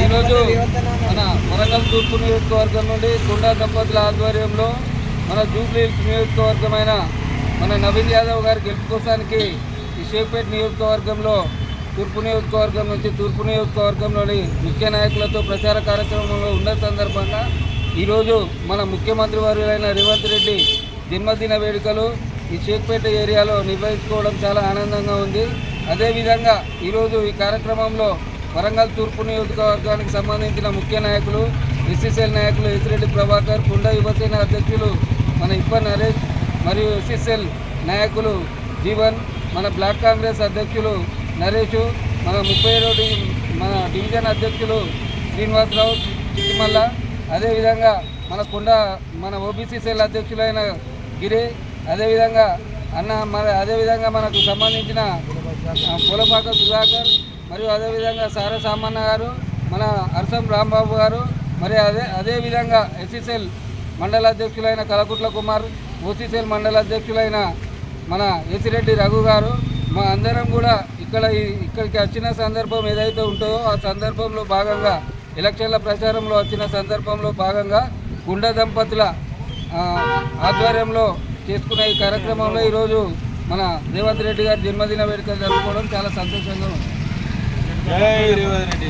ఈరోజు మన వరంగల్ తూర్పు నియోజకవర్గం నుండి గుండా దంపతుల ఆధ్వర్యంలో మన జూబ్లీ హిల్స్ నియోజకవర్గమైన మన నవీన్ యాదవ్ గారి గెలుపు కోసానికి ఈ షేక్పేట నియోజకవర్గంలో తూర్పు నియోజకవర్గంలోని ముఖ్య నాయకులతో ప్రచార కార్యక్రమంలో ఉన్న సందర్భంగా ఈరోజు మన ముఖ్యమంత్రి వర్యులైన రేవంత్ రెడ్డి జన్మదిన వేడుకలు ఈ షేక్పేట ఏరియాలో నిర్వహించుకోవడం చాలా ఆనందంగా ఉంది. అదేవిధంగా ఈరోజు ఈ కార్యక్రమంలో వరంగల్ తూర్పు నియోజకవర్గానికి సంబంధించిన ముఖ్య నాయకులు ఎస్సీసీఎల్ నాయకులు ఎసిరెడ్డి ప్రభాకర్, కుండ యువసేన అధ్యక్షులు మన ఇప్ప నరేష్ మరియు ఎస్సీసీఎల్ నాయకులు జీవన్, మన బ్లాక్ కాంగ్రెస్ అధ్యక్షులు నరేష్, మన 37 మన డివిజన్ అధ్యక్షులు శ్రీనివాసరావు చిట్టిమల్ల, అదేవిధంగా మన ఓబీసీ సెల్ అధ్యక్షులైన గిరి, అదేవిధంగా అదేవిధంగా మనకు సంబంధించిన పూలపాక సుధాకర్, మరియు అదేవిధంగా సార సామన్న గారు, మన అర్సం రాంబాబు గారు, మరి అదేవిధంగా ఎస్సీసీఎల్ మండల అధ్యక్షులైన కలకుట్ల కుమార్, ఓసీసీఎల్ మండల అధ్యక్షులైన మన ఎసిరెడ్డి రఘు గారు, మా అందరం కూడా ఇక్కడికి వచ్చిన సందర్భం ఏదైతే ఉంటుందో ఆ సందర్భంలో భాగంగా ఎలక్షన్ల ప్రచారంలో వచ్చిన సందర్భంలో భాగంగా గుండా దంపతుల ఆధ్వర్యంలో చేసుకున్న ఈ కార్యక్రమంలో ఈరోజు మన రేవంత్ రెడ్డి గారి జన్మదిన వేడుకలు జరుపుకోవడం చాలా సంతోషంగా ఉంది. జై రేవంత్ రెడ్డి.